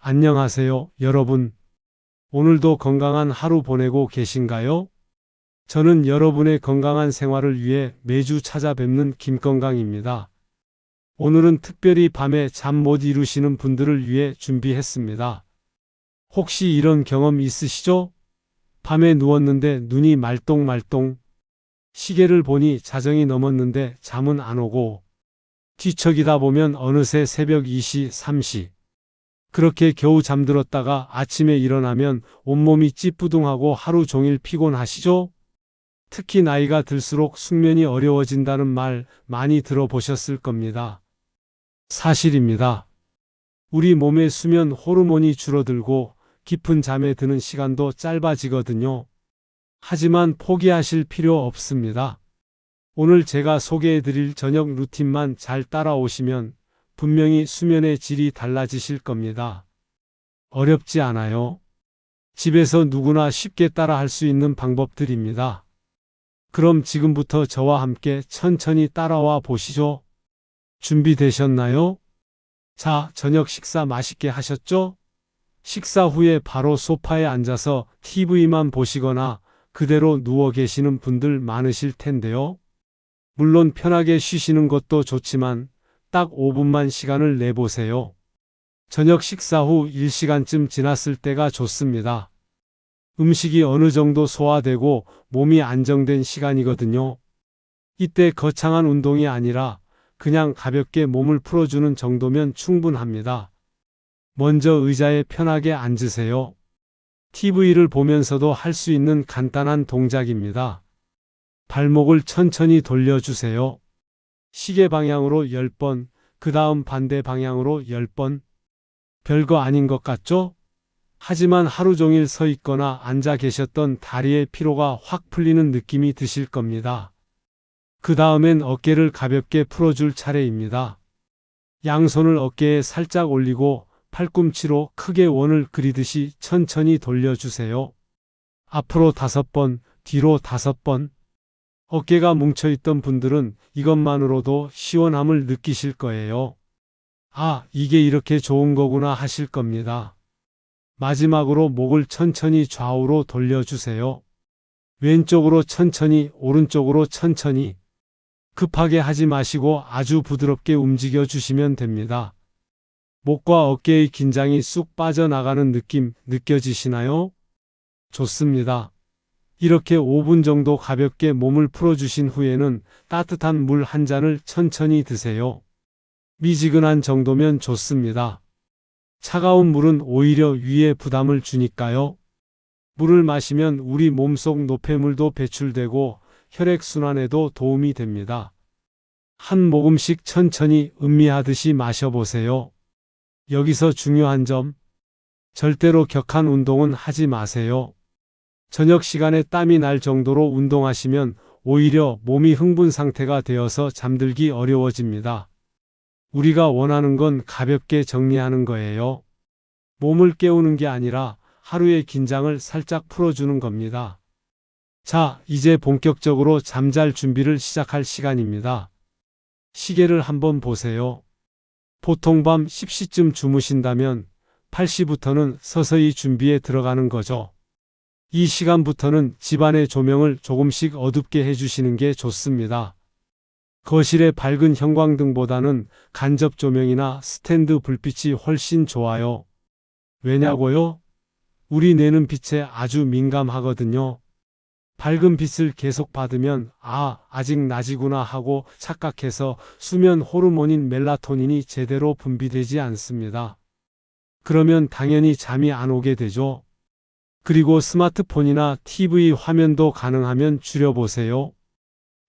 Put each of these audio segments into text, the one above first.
안녕하세요, 여러분. 오늘도 건강한 하루 보내고 계신가요? 저는 여러분의 건강한 생활을 위해 매주 찾아뵙는 김건강입니다. 오늘은 특별히 밤에 잠 못 이루시는 분들을 위해 준비했습니다. 혹시 이런 경험 있으시죠? 밤에 누웠는데 눈이 말똥말똥, 시계를 보니 자정이 넘었는데 잠은 안 오고, 뒤척이다 보면 어느새 새벽 2시, 3시. 그렇게 겨우 잠들었다가 아침에 일어나면 온몸이 찌뿌둥하고 하루 종일 피곤하시죠? 특히 나이가 들수록 숙면이 어려워진다는 말 많이 들어보셨을 겁니다. 사실입니다. 우리 몸의 수면 호르몬이 줄어들고 깊은 잠에 드는 시간도 짧아지거든요. 하지만 포기하실 필요 없습니다. 오늘 제가 소개해드릴 저녁 루틴만 잘 따라오시면 분명히 수면의 질이 달라지실 겁니다. 어렵지 않아요. 집에서 누구나 쉽게 따라 할 수 있는 방법들입니다. 그럼 지금부터 저와 함께 천천히 따라와 보시죠. 준비되셨나요? 자, 저녁 식사 맛있게 하셨죠? 식사 후에 바로 소파에 앉아서 TV만 보시거나 그대로 누워 계시는 분들 많으실 텐데요. 물론 편하게 쉬시는 것도 좋지만 딱 5분만 시간을 내보세요. 저녁 식사 후 1시간쯤 지났을 때가 좋습니다. 음식이 어느 정도 소화되고 몸이 안정된 시간이거든요. 이때 거창한 운동이 아니라 그냥 가볍게 몸을 풀어주는 정도면 충분합니다. 먼저 의자에 편하게 앉으세요. TV를 보면서도 할 수 있는 간단한 동작입니다. 발목을 천천히 돌려주세요. 시계 방향으로 10번, 그 다음 반대 방향으로 10번. 별거 아닌 것 같죠? 하지만 하루 종일 서 있거나 앉아 계셨던 다리의 피로가 확 풀리는 느낌이 드실 겁니다. 그 다음엔 어깨를 가볍게 풀어줄 차례입니다. 양손을 어깨에 살짝 올리고 팔꿈치로 크게 원을 그리듯이 천천히 돌려주세요. 앞으로 5번, 뒤로 5번. 어깨가 뭉쳐있던 분들은 이것만으로도 시원함을 느끼실 거예요. 아, 이게 이렇게 좋은 거구나 하실 겁니다. 마지막으로 목을 천천히 좌우로 돌려주세요. 왼쪽으로 천천히, 오른쪽으로 천천히. 급하게 하지 마시고 아주 부드럽게 움직여 주시면 됩니다. 목과 어깨의 긴장이 쑥 빠져나가는 느낌 느껴지시나요? 좋습니다. 이렇게 5분 정도 가볍게 몸을 풀어주신 후에는 따뜻한 물 한 잔을 천천히 드세요. 미지근한 정도면 좋습니다. 차가운 물은 오히려 위에 부담을 주니까요. 물을 마시면 우리 몸속 노폐물도 배출되고 혈액순환에도 도움이 됩니다. 한 모금씩 천천히 음미하듯이 마셔보세요. 여기서 중요한 점, 절대로 격한 운동은 하지 마세요. 저녁 시간에 땀이 날 정도로 운동하시면 오히려 몸이 흥분 상태가 되어서 잠들기 어려워집니다. 우리가 원하는 건 가볍게 정리하는 거예요. 몸을 깨우는 게 아니라 하루의 긴장을 살짝 풀어주는 겁니다. 자, 이제 본격적으로 잠잘 준비를 시작할 시간입니다. 시계를 한번 보세요. 보통 밤 10시쯤 주무신다면 8시부터는 서서히 준비에 들어가는 거죠. 이 시간부터는 집안의 조명을 조금씩 어둡게 해주시는 게 좋습니다. 거실의 밝은 형광등보다는 간접 조명이나 스탠드 불빛이 훨씬 좋아요. 왜냐고요? 우리 뇌는 빛에 아주 민감하거든요. 밝은 빛을 계속 받으면 아직 낮이구나 하고 착각해서 수면 호르몬인 멜라토닌이 제대로 분비되지 않습니다. 그러면 당연히 잠이 안 오게 되죠. 그리고 스마트폰이나 TV 화면도 가능하면 줄여보세요.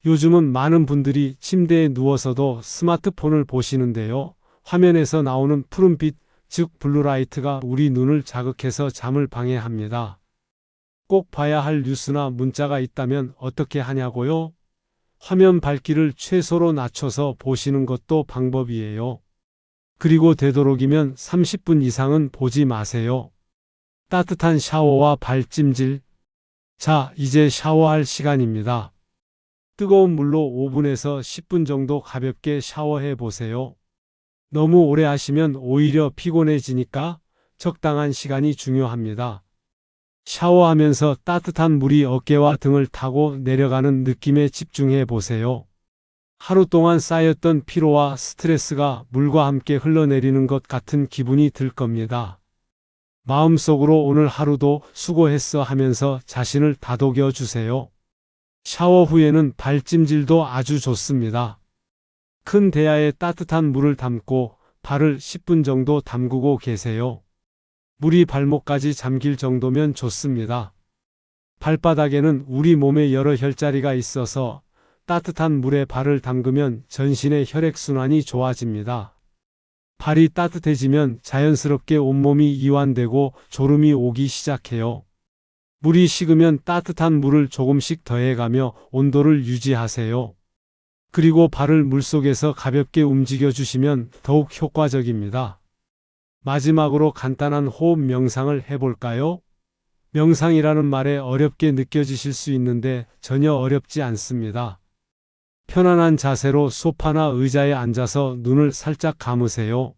요즘은 많은 분들이 침대에 누워서도 스마트폰을 보시는데요. 화면에서 나오는 푸른빛, 즉 블루라이트가 우리 눈을 자극해서 잠을 방해합니다. 꼭 봐야 할 뉴스나 문자가 있다면 어떻게 하냐고요? 화면 밝기를 최소로 낮춰서 보시는 것도 방법이에요. 그리고 되도록이면 30분 이상은 보지 마세요. 따뜻한 샤워와 발찜질. 자, 이제 샤워할 시간입니다. 뜨거운 물로 5분에서 10분 정도 가볍게 샤워해 보세요. 너무 오래 하시면 오히려 피곤해지니까 적당한 시간이 중요합니다. 샤워하면서 따뜻한 물이 어깨와 등을 타고 내려가는 느낌에 집중해 보세요. 하루 동안 쌓였던 피로와 스트레스가 물과 함께 흘러내리는 것 같은 기분이 들 겁니다. 마음속으로 오늘 하루도 수고했어 하면서 자신을 다독여 주세요. 샤워 후에는 발찜질도 아주 좋습니다. 큰 대야에 따뜻한 물을 담고 발을 10분 정도 담그고 계세요. 물이 발목까지 잠길 정도면 좋습니다. 발바닥에는 우리 몸의 여러 혈자리가 있어서 따뜻한 물에 발을 담그면 전신의 혈액순환이 좋아집니다. 발이 따뜻해지면 자연스럽게 온몸이 이완되고 졸음이 오기 시작해요. 물이 식으면 따뜻한 물을 조금씩 더해가며 온도를 유지하세요. 그리고 발을 물속에서 가볍게 움직여 주시면 더욱 효과적입니다. 마지막으로 간단한 호흡 명상을 해볼까요? 명상이라는 말에 어렵게 느껴지실 수 있는데 전혀 어렵지 않습니다. 편안한 자세로 소파나 의자에 앉아서 눈을 살짝 감으세요.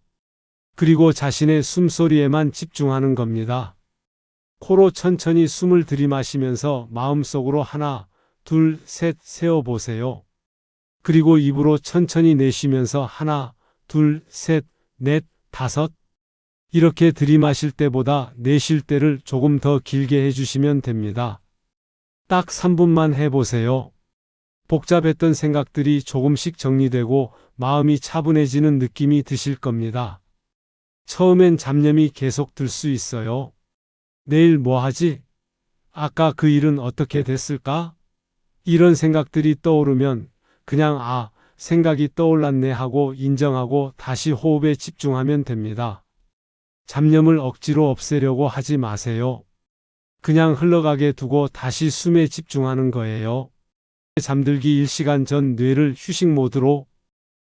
그리고 자신의 숨소리에만 집중하는 겁니다. 코로 천천히 숨을 들이마시면서 마음속으로 하나, 둘, 셋 세어보세요. 그리고 입으로 천천히 내쉬면서 하나, 둘, 셋, 넷, 다섯. 이렇게 들이마실 때보다 내쉴 때를 조금 더 길게 해주시면 됩니다. 딱 3분만 해보세요. 복잡했던 생각들이 조금씩 정리되고 마음이 차분해지는 느낌이 드실 겁니다. 처음엔 잡념이 계속 들 수 있어요. 내일 뭐 하지? 아까 그 일은 어떻게 됐을까? 이런 생각들이 떠오르면 그냥 생각이 떠올랐네 하고 인정하고 다시 호흡에 집중하면 됩니다. 잡념을 억지로 없애려고 하지 마세요. 그냥 흘러가게 두고 다시 숨에 집중하는 거예요. 잠들기 1시간 전 뇌를 휴식 모드로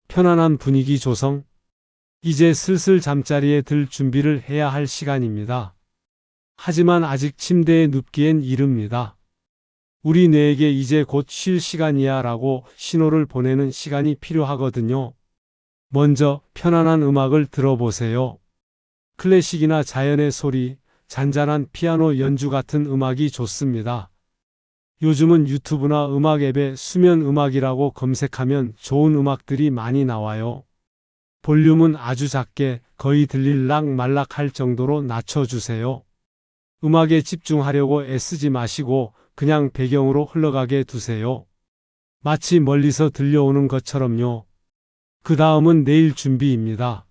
편안한 분위기 조성. 이제 슬슬 잠자리에 들 준비를 해야 할 시간입니다. 하지만 아직 침대에 눕기엔 이릅니다. 우리 뇌에게 이제 곧 쉴 시간이야 라고 신호를 보내는 시간이 필요하거든요. 먼저 편안한 음악을 들어보세요. 클래식이나 자연의 소리, 잔잔한 피아노 연주 같은 음악이 좋습니다. 요즘은 유튜브나 음악 앱에 수면 음악이라고 검색하면 좋은 음악들이 많이 나와요. 볼륨은 아주 작게 거의 들릴락 말락 할 정도로 낮춰주세요. 음악에 집중하려고 애쓰지 마시고 그냥 배경으로 흘러가게 두세요. 마치 멀리서 들려오는 것처럼요. 그 다음은 내일 준비입니다.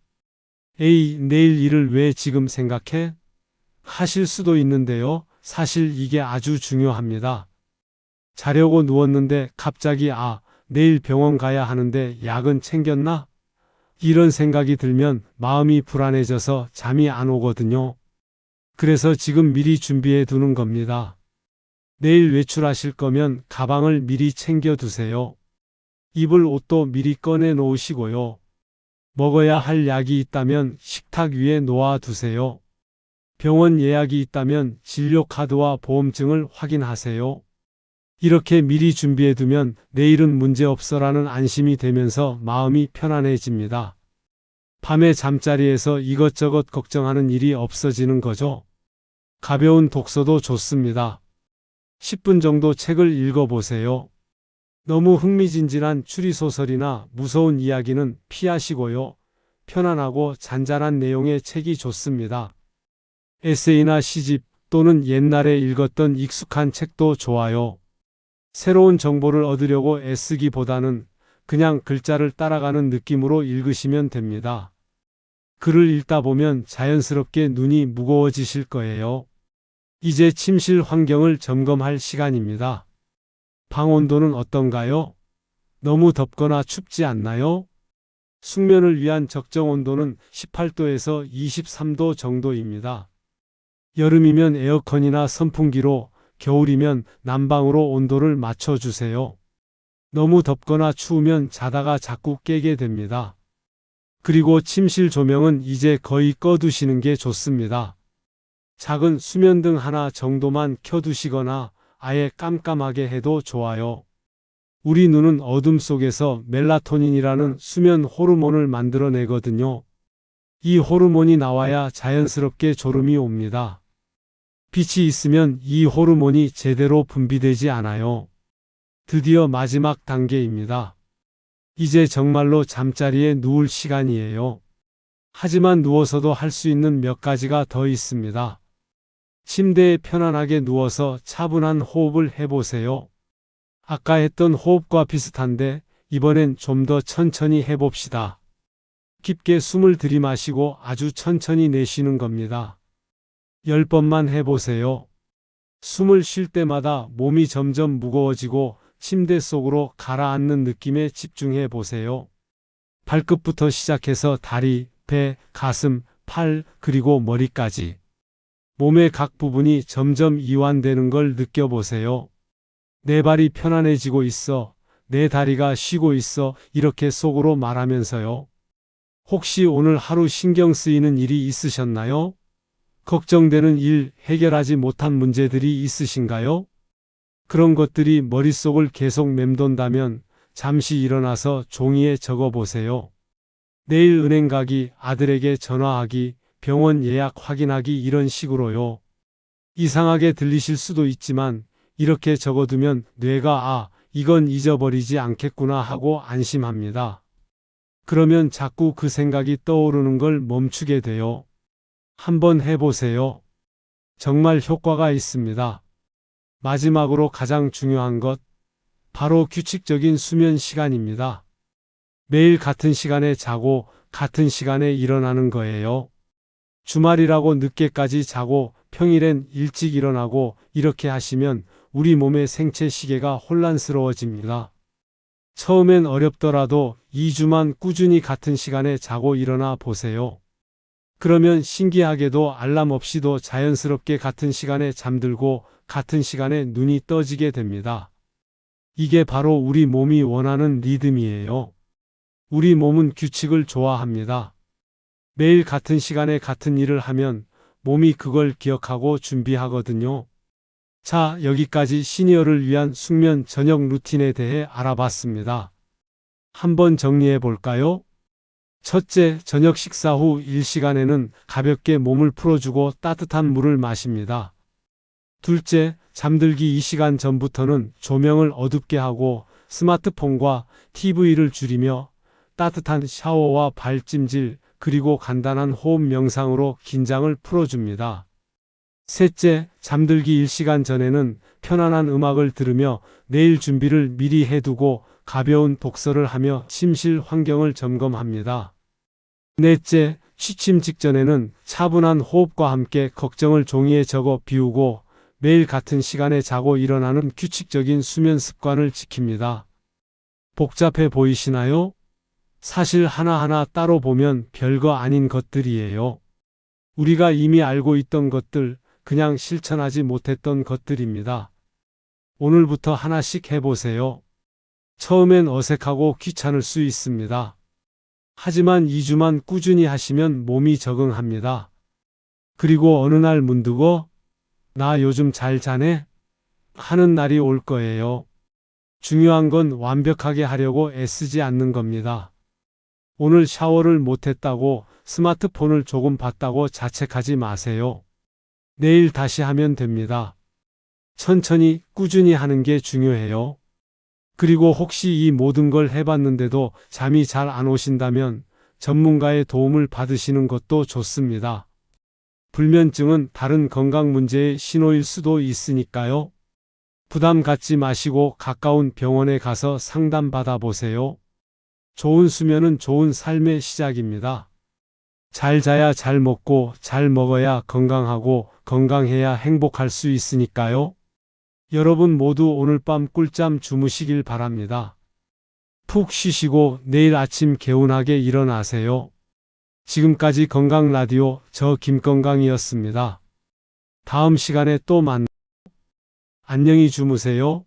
에이, 내일 일을 왜 지금 생각해? 하실 수도 있는데요. 사실 이게 아주 중요합니다. 자려고 누웠는데 갑자기 내일 병원 가야 하는데 약은 챙겼나? 이런 생각이 들면 마음이 불안해져서 잠이 안 오거든요. 그래서 지금 미리 준비해 두는 겁니다. 내일 외출하실 거면 가방을 미리 챙겨 두세요. 입을 옷도 미리 꺼내 놓으시고요. 먹어야 할 약이 있다면 식탁 위에 놓아 두세요. 병원 예약이 있다면 진료카드와 보험증을 확인하세요. 이렇게 미리 준비해 두면 내일은 문제없어라는 안심이 되면서 마음이 편안해집니다. 밤에 잠자리에서 이것저것 걱정하는 일이 없어지는 거죠. 가벼운 독서도 좋습니다. 10분 정도 책을 읽어보세요. 너무 흥미진진한 추리소설이나 무서운 이야기는 피하시고요. 편안하고 잔잔한 내용의 책이 좋습니다. 에세이나 시집 또는 옛날에 읽었던 익숙한 책도 좋아요. 새로운 정보를 얻으려고 애쓰기보다는 그냥 글자를 따라가는 느낌으로 읽으시면 됩니다. 글을 읽다 보면 자연스럽게 눈이 무거워지실 거예요. 이제 침실 환경을 점검할 시간입니다. 방 온도는 어떤가요? 너무 덥거나 춥지 않나요? 숙면을 위한 적정 온도는 18도에서 23도 정도입니다. 여름이면 에어컨이나 선풍기로, 겨울이면 난방으로 온도를 맞춰주세요. 너무 덥거나 추우면 자다가 자꾸 깨게 됩니다. 그리고 침실 조명은 이제 거의 꺼두시는 게 좋습니다. 작은 수면등 하나 정도만 켜두시거나 아예 깜깜하게 해도 좋아요. 우리 눈은 어둠 속에서 멜라토닌이라는 수면 호르몬을 만들어내거든요. 이 호르몬이 나와야 자연스럽게 졸음이 옵니다. 빛이 있으면 이 호르몬이 제대로 분비되지 않아요. 드디어 마지막 단계입니다. 이제 정말로 잠자리에 누울 시간이에요. 하지만 누워서도 할 수 있는 몇 가지가 더 있습니다. 침대에 편안하게 누워서 차분한 호흡을 해보세요. 아까 했던 호흡과 비슷한데 이번엔 좀 더 천천히 해봅시다. 깊게 숨을 들이마시고 아주 천천히 내쉬는 겁니다. 10번만 해보세요. 숨을 쉴 때마다 몸이 점점 무거워지고 침대 속으로 가라앉는 느낌에 집중해 보세요. 발끝부터 시작해서 다리, 배, 가슴, 팔, 그리고 머리까지. 몸의 각 부분이 점점 이완되는 걸 느껴보세요. 내 발이 편안해지고 있어. 내 다리가 쉬고 있어. 이렇게 속으로 말하면서요. 혹시 오늘 하루 신경 쓰이는 일이 있으셨나요? 걱정되는 일, 해결하지 못한 문제들이 있으신가요? 그런 것들이 머릿속을 계속 맴돈다면 잠시 일어나서 종이에 적어보세요. 내일 은행 가기, 아들에게 전화하기, 병원 예약 확인하기 이런 식으로요. 이상하게 들리실 수도 있지만 이렇게 적어두면 뇌가 이건 잊어버리지 않겠구나 하고 안심합니다. 그러면 자꾸 그 생각이 떠오르는 걸 멈추게 돼요. 한번 해보세요. 정말 효과가 있습니다. 마지막으로 가장 중요한 것, 바로 규칙적인 수면 시간입니다. 매일 같은 시간에 자고 같은 시간에 일어나는 거예요. 주말이라고 늦게까지 자고 평일엔 일찍 일어나고 이렇게 하시면 우리 몸의 생체 시계가 혼란스러워집니다. 처음엔 어렵더라도 2주만 꾸준히 같은 시간에 자고 일어나 보세요. 그러면 신기하게도 알람 없이도 자연스럽게 같은 시간에 잠들고 같은 시간에 눈이 떠지게 됩니다. 이게 바로 우리 몸이 원하는 리듬이에요. 우리 몸은 규칙을 좋아합니다. 매일 같은 시간에 같은 일을 하면 몸이 그걸 기억하고 준비하거든요. 자, 여기까지 시니어를 위한 숙면 저녁 루틴에 대해 알아봤습니다. 한번 정리해 볼까요? 첫째, 저녁 식사 후 1시간에는 가볍게 몸을 풀어주고 따뜻한 물을 마십니다. 둘째, 잠들기 2시간 전부터는 조명을 어둡게 하고 스마트폰과 TV를 줄이며 따뜻한 샤워와 발찜질 그리고 간단한 호흡 명상으로 긴장을 풀어줍니다. 셋째, 잠들기 1시간 전에는 편안한 음악을 들으며 내일 준비를 미리 해두고 가벼운 독서를 하며 침실 환경을 점검합니다. 넷째, 취침 직전에는 차분한 호흡과 함께 걱정을 종이에 적어 비우고 매일 같은 시간에 자고 일어나는 규칙적인 수면 습관을 지킵니다. 복잡해 보이시나요? 사실 하나하나 따로 보면 별거 아닌 것들이에요. 우리가 이미 알고 있던 것들, 그냥 실천하지 못했던 것들입니다. 오늘부터 하나씩 해보세요. 처음엔 어색하고 귀찮을 수 있습니다. 하지만 2주만 꾸준히 하시면 몸이 적응합니다. 그리고 어느 날 문득 나 요즘 잘 자네? 하는 날이 올 거예요. 중요한 건 완벽하게 하려고 애쓰지 않는 겁니다. 오늘 샤워를 못했다고 스마트폰을 조금 봤다고 자책하지 마세요. 내일 다시 하면 됩니다. 천천히 꾸준히 하는 게 중요해요. 그리고 혹시 이 모든 걸 해봤는데도 잠이 잘 안 오신다면 전문가의 도움을 받으시는 것도 좋습니다. 불면증은 다른 건강 문제의 신호일 수도 있으니까요. 부담 갖지 마시고 가까운 병원에 가서 상담받아 보세요. 좋은 수면은 좋은 삶의 시작입니다. 잘 자야 잘 먹고 잘 먹어야 건강하고 건강해야 행복할 수 있으니까요. 여러분 모두 오늘 밤 꿀잠 주무시길 바랍니다. 푹 쉬시고 내일 아침 개운하게 일어나세요. 지금까지 건강라디오 저 김건강이었습니다. 다음 시간에 또 만나요. 안녕히 주무세요.